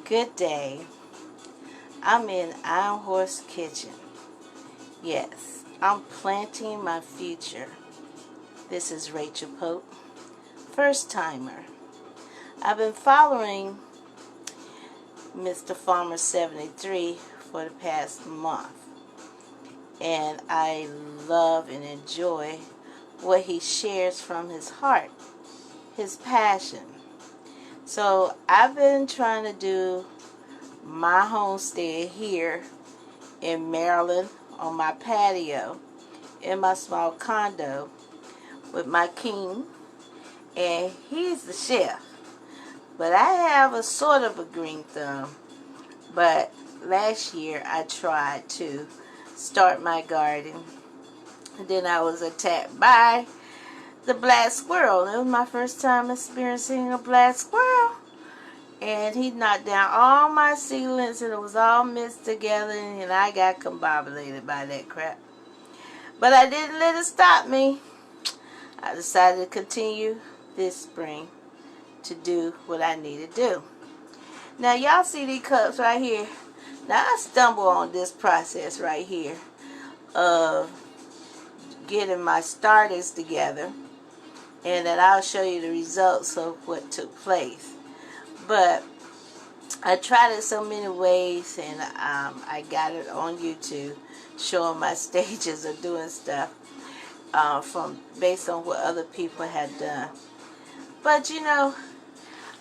Good day. I'm in Iron Horse Kitchen. Yes, I'm planting my future. This is Rachel Pope, first timer. I've been following Mr. Farmer 73 for the past month, and I love and enjoy what he shares from his heart, his passion. So I've been trying to do my homestead here in Maryland on my patio in my small condo with my king, and he's the chef. But I have a sort of a green thumb. But last year I tried to start my garden, and then I was attacked by the black squirrel. It was my first time experiencing a black squirrel. And he knocked down all my seedlings, and it was all mixed together, and I got combobulated by that crap. But I didn't let it stop me. I decided to continue this spring to do what I need to do. Now, y'all see these cups right here? Now, I stumbled on this process right here of getting my starters together, and then I'll show you the results of what took place. But I tried it so many ways, and I got it on YouTube showing my stages of doing stuff from based on what other people had done. But you know,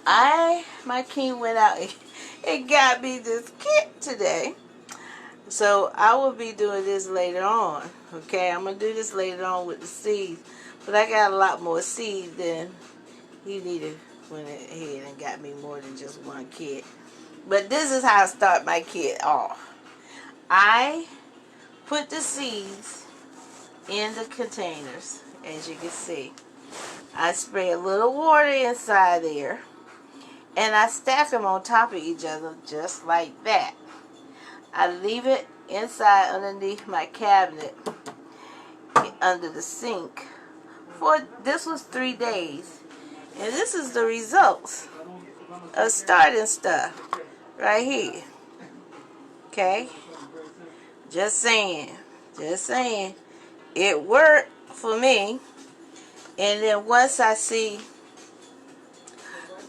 my king went out and got me this kit today. So I will be doing this later on. Okay, I'm gonna do this later on with the seeds. But I got a lot more seeds than he needed. Went ahead and got me more than just one kit. But this is how I start my kit off. I put the seeds in the containers, as you can see. I spray a little water inside there, and I stack them on top of each other just like that. I leave it inside underneath my cabinet under the sink for, this was 3 days. And this is the results of starting stuff right here. Okay? Just saying. It worked for me. And then once I see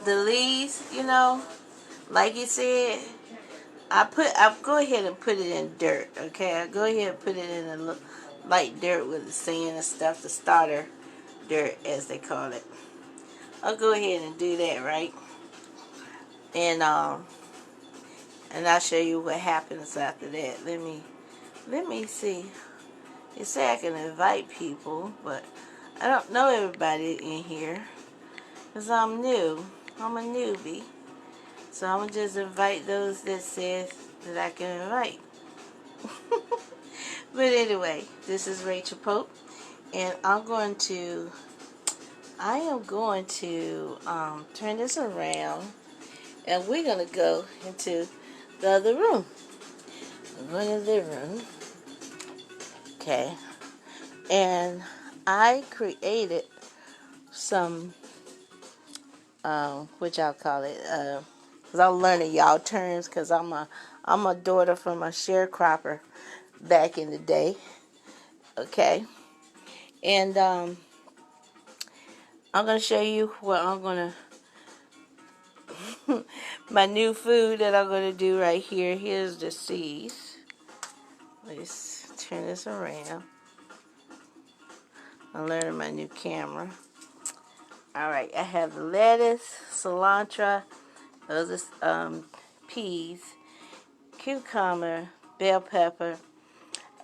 the leaves, you know, like you said, I go ahead and put it in dirt. Okay? I go ahead and put it in a light dirt with the sand and stuff, the starter dirt as they call it. I'll go ahead and do that, right? And I'll show you what happens after that. Let me see. You say I can invite people, but I don't know everybody in here because I'm new. I'm a newbie. So I'm going to just invite those that says that I can invite. But anyway, this is Rachel Pope, and I am going to turn this around, and we're going to go into the other room. I'm going to the living room. Okay. And I created some, what y'all call it, because I'm learning y'all terms, because I'm a daughter from a sharecropper back in the day. Okay. And I'm going to show you what I'm going to, my new food that I'm going to do right here. Here's the seeds. Let's turn this around. I'm learning my new camera. Alright, I have the lettuce, cilantro, those are peas, cucumber, bell pepper,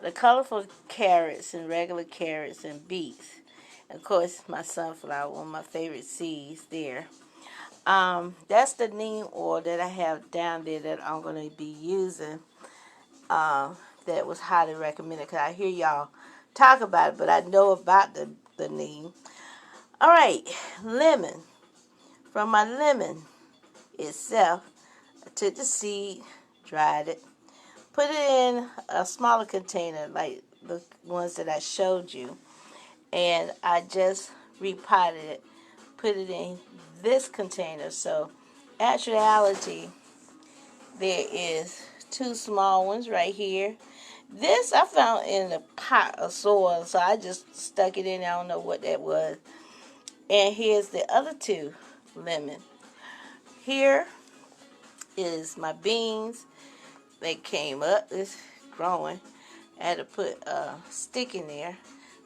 the colorful carrots and regular carrots and beets. Of course, my sunflower, one of my favorite seeds there. That's the neem oil that I have down there that I'm going to be using. That was highly recommended because I hear y'all talk about it, but I know about the neem. Alright, lemon. From my lemon itself, I took the seed, dried it, put it in a smaller container like the ones that I showed you, and I just repotted it, put it in this container. So, actuality, There is 2 small ones right here. This I found in a pot of soil, so I just stuck it in. I don't know what that was. And here's the other 2 lemon. Here is my beans. They came up. It's growing. I had to put a stick in there.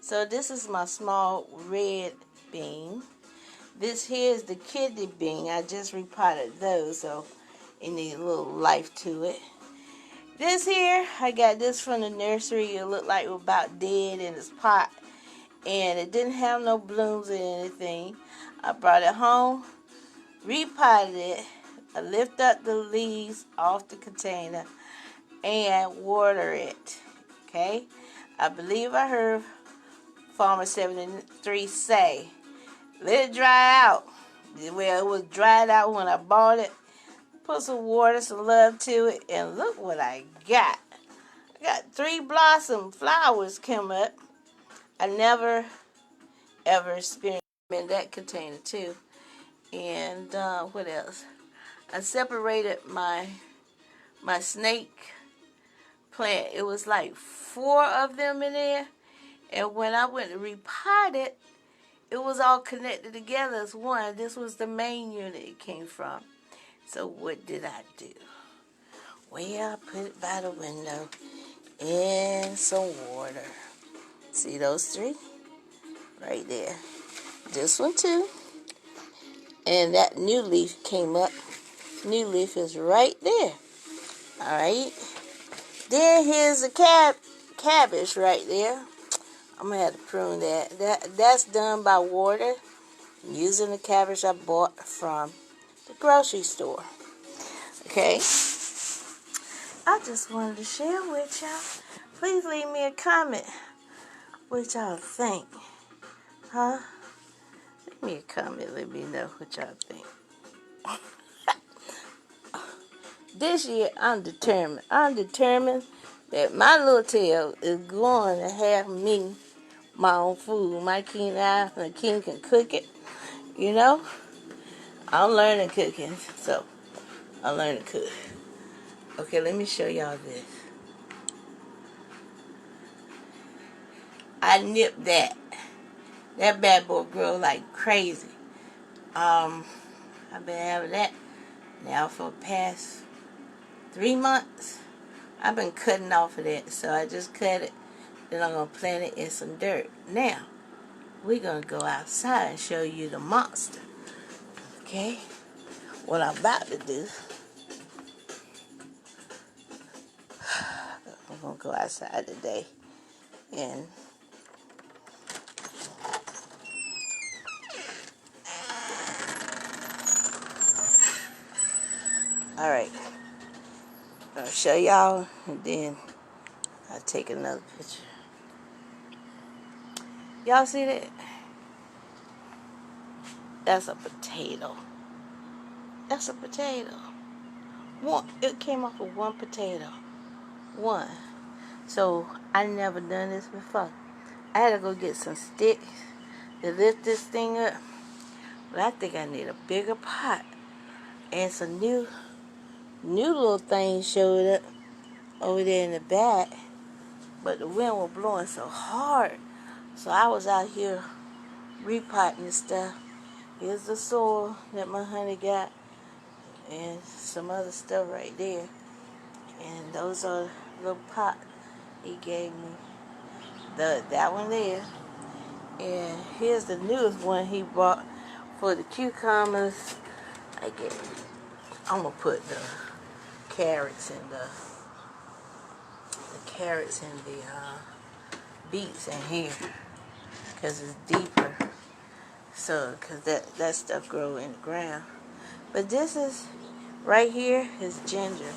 So this is my small red bean. This here is the kidney bean. I just repotted those, so it needs a little life to it. This here, I got this from the nursery. It looked like it was about dead in its pot. And it didn't have no blooms or anything. I brought it home, repotted it. I lift up the leaves off the container and water it. Okay? I believe I heard Farmer 73 say, let it dry out. Well, it was dried out when I bought it. Put some water, some love to it, and look what I got. I got 3 blossom flowers come up. I never, ever experienced in that container too. And what else? I separated my snake plant. It was like 4 of them in there. And when I went to repot it, it was all connected together as one. This was the main unit it came from. So what did I do? Well, I put it by the window in some water. See those 3? Right there. This one too. And that new leaf came up. New leaf is right there. Alright. Then here's the cabbage right there. I'm going to have to prune that. That's done by water. Using the cabbage I bought from the grocery store. Okay. I just wanted to share with y'all. Please leave me a comment what y'all think. Huh? Leave me a comment. Let me know what y'all think. This year, I'm determined. I'm determined that my little tail is going to have me my own food. My king and I, the king can cook it. You know? I'm learning cooking, so I learned to cook. Okay, let me show y'all this. I nipped that. That bad boy grew like crazy. I've been having that now for the past 3 months. I've been cutting off of that, so I just cut it. Then I'm going to plant it in some dirt. Now, we're going to go outside and show you the monster. Okay? What I'm about to do, I'm going to go outside today and alright, I'll show y'all and then I'll take another picture. Y'all see that? That's a potato. That's a potato. One, it came off of 1 potato. 1. So I never done this before. I had to go get some sticks to lift this thing up. But I think I need a bigger pot. And some new little things showed up over there in the back. But the wind was blowing so hard. So I was out here repotting this stuff. Here's the soil that my honey got. And some other stuff right there. And those are little pots he gave me. That one there. And here's the newest one he bought for the cucumbers. I'm gonna put the carrots and the beets in here because it's deeper. So, because that stuff grow in the ground. But this is right here is ginger.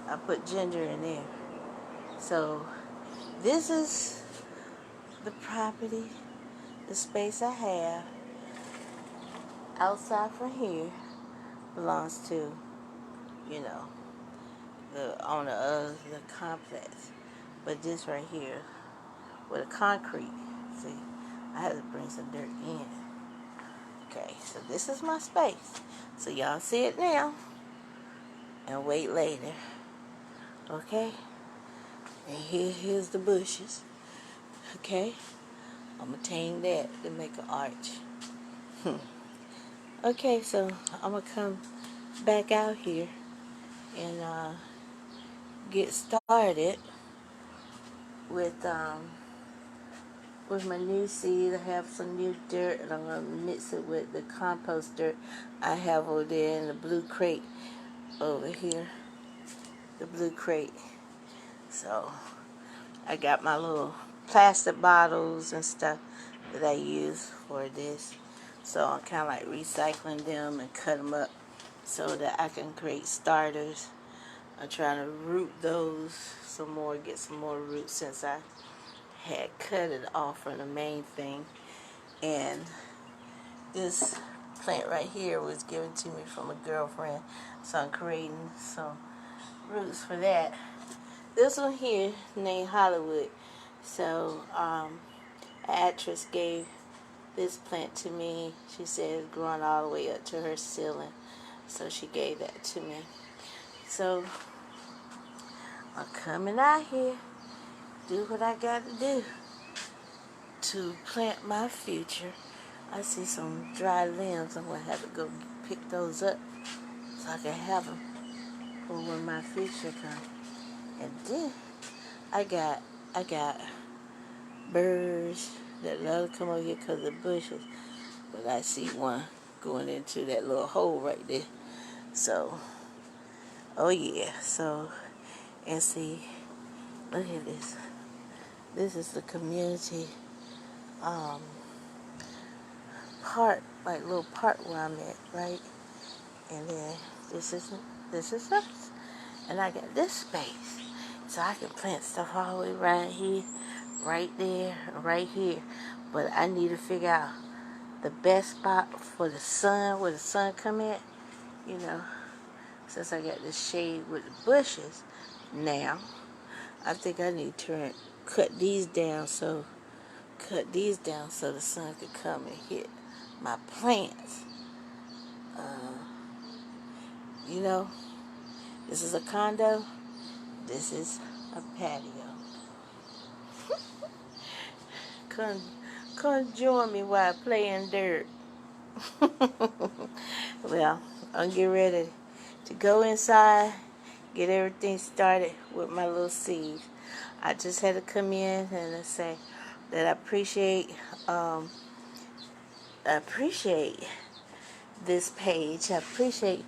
I put ginger in there. So this is the property, the space I have outside from here belongs to, you know, the owner of the complex. But this right here with a concrete, see, I had to bring some dirt in. Okay, so this is my space. So y'all see it now. and wait later. Okay? And here's the bushes. Okay? I'm going to tame that to make an arch. Okay, so I'm going to come back out here and get started with my new seed. I have some new dirt, and I'm going to mix it with the compost dirt I have over there in the blue crate over here. The blue crate. So I got my little plastic bottles and stuff that I use for this. So I'm kind of like recycling them and cut them up so that I can create starters. I'm trying to root those some more, get some more roots since I had cut it off from the main thing. And this plant right here was given to me from a girlfriend, so I'm creating some roots for that. This one here named Hollywood. So an actress gave this plant to me. She said it's growing all the way up to her ceiling, so she gave that to me. So I'm coming out here, do what I got to do to plant my future. I see some dry limbs. I'm going to have to go pick those up so I can have them for when my future comes. And then I got birds that love to come over here because of the bushes. But I see one going into that little hole right there. So, oh yeah. So, and see, look at this. This is the community park, like little park where I'm at, right? And then this is us. And I got this space. So I can plant stuff all the way right here, right there, right here. But I need to figure out the best spot for the sun, where the sun come in, you know. Since I got this shade with the bushes now, I think I need to cut these down so the sun could come and hit my plants. You know, this is a condo. This is a patio. Come join me while I play in dirt. Well, I'm getting ready to go inside, get everything started with my little seeds. I just had to come in and say that I appreciate this page. I appreciate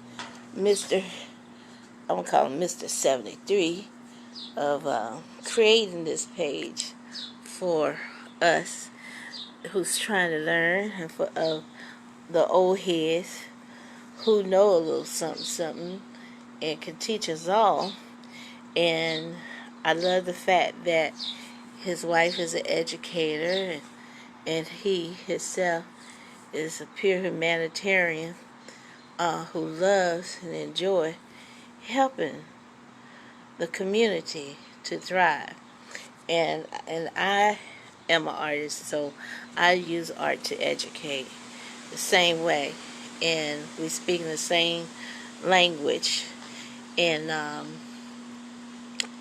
I'm gonna call him Mr. 73 of creating this page for us who's trying to learn, and for the old heads who know a little something and can teach us all. And I love the fact that his wife is an educator, and he himself is a pure humanitarian who loves and enjoys helping the community to thrive. And I am an artist, so I use art to educate the same way, and we speak the same language. And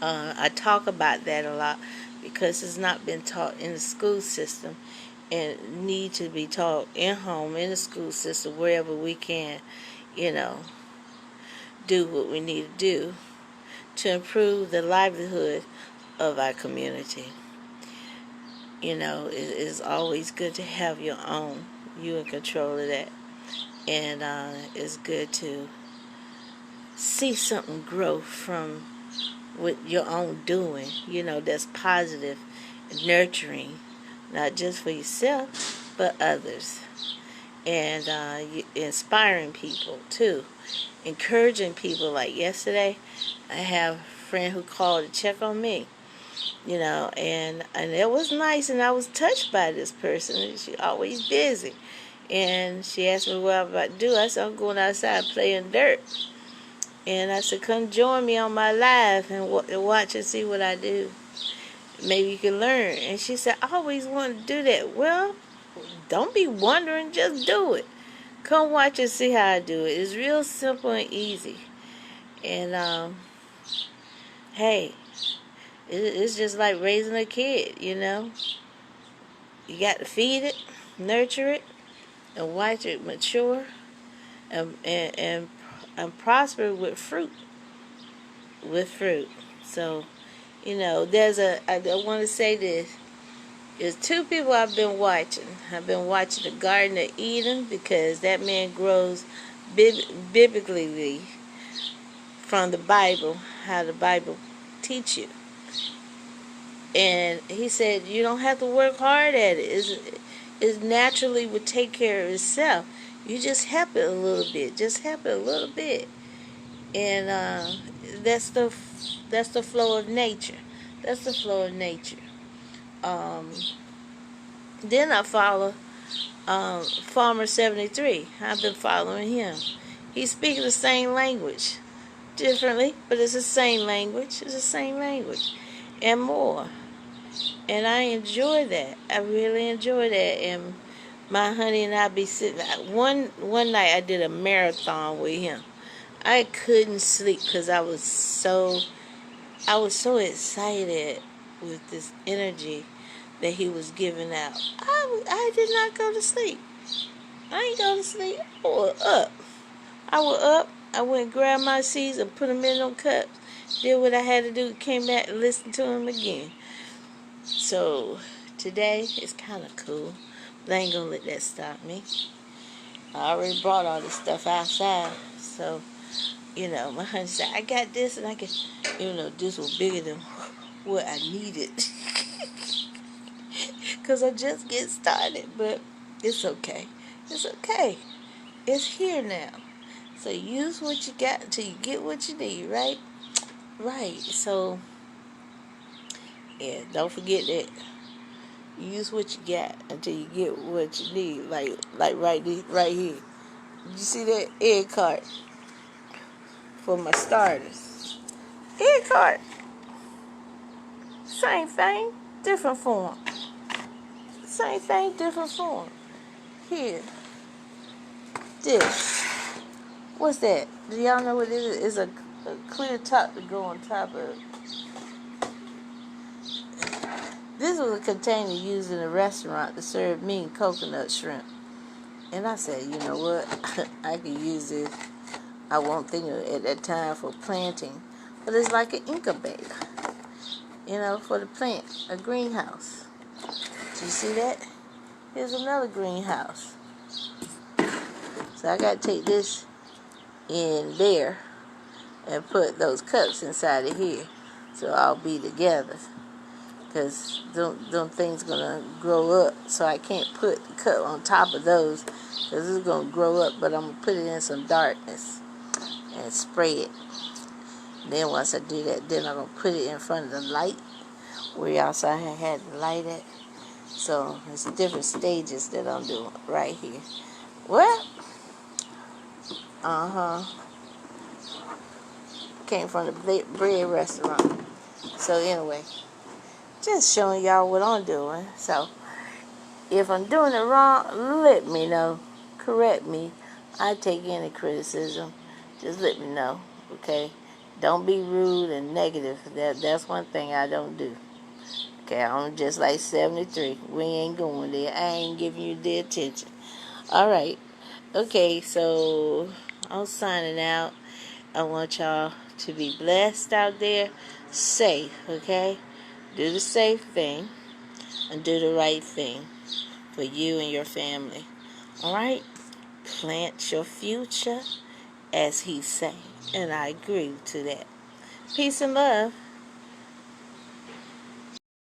I talk about that a lot because it's not been taught in the school system, and need to be taught in home, in the school system, wherever we can, you know, do what we need to do to improve the livelihood of our community. You know, it is always good to have your own, you in control of that. And it's good to see something grow from with your own doing, you know, that's positive and nurturing, not just for yourself, but others. And inspiring people, too. Encouraging people. Like yesterday, I have a friend who called to check on me, you know, and it was nice, and I was touched by this person. She's always busy. And she asked me what I'm about to do. I said, I'm going outside playing dirt. And I said, come join me on my live and watch and see what I do. Maybe you can learn. And she said, I always wanted to do that. Well, don't be wondering, just do it. Come watch and see how I do it. It's real simple and easy. And hey, it's just like raising a kid, you know. You got to feed it, nurture it, and watch it mature and prosper with fruit. With fruit. So, you know, I want to say this. There's two people I've been watching. I've been watching the Garden of Eden because that man grows biblically from the Bible, how the Bible teach you. And he said you don't have to work hard at it. It naturally would take care of itself. You just help it a little bit. Just help it a little bit. And that's the flow of nature. That's the flow of nature. Then I follow Farmer 73. I've been following him. He's speaking the same language, differently, but it's the same language. It's the same language, and more. And I enjoy that. I really enjoy that. And my honey and I be sitting. One night I did a marathon with him. I couldn't sleep because I was so excited with this energy that he was giving out. I did not go to sleep. I ain't go to sleep. I was up. I went and grabbed my seeds and put them in them cups. Did what I had to do. Came back and listened to him again. So today it's kind of cool. But I ain't going to let that stop me. I already brought all this stuff outside. So, you know, my honey said, I got this and I can, you know, this was bigger than what I needed. Because I just get started. But it's okay. It's okay. It's here now. So use what you got until you get what you need, right? Right. So, yeah, don't forget that. Use what you got until you get what you need. Like right here. You see that egg cart for my starters? Egg cart. Same thing, different form. Same thing, different form. Here. This. What's that? Do y'all know what it is? It's a clear top to go on top of it. This was a container used in a restaurant to serve mean coconut shrimp. And I said, you know what? I could use this. I won't think of it at that time for planting. But it's like an incubator. You know, for the plant. A greenhouse. Do you see that? Here's another greenhouse. So I got to take this in there and put those cups inside of here. So I'll be together. Because them things going to grow up. So I can't put the cup on top of those. Because it's going to grow up. But I'm going to put it in some darkness. And spray it. Then once I do that, then I'm going to put it in front of the light. Where also I had the light at. So it's different stages that I'm doing right here. What? Came from the bread restaurant. So anyway. Just showing y'all what I'm doing. So, if I'm doing it wrong, let me know. Correct me. I take any criticism. Just let me know, okay? Don't be rude and negative. That's one thing I don't do. Okay, I'm just like 73. We ain't going there. I ain't giving you the attention. All right. Okay, so I'm signing out. I want y'all to be blessed out there. Safe, okay? Do the safe thing and do the right thing for you and your family. All right? Plant your future, as he say. And I agree to that. Peace and love.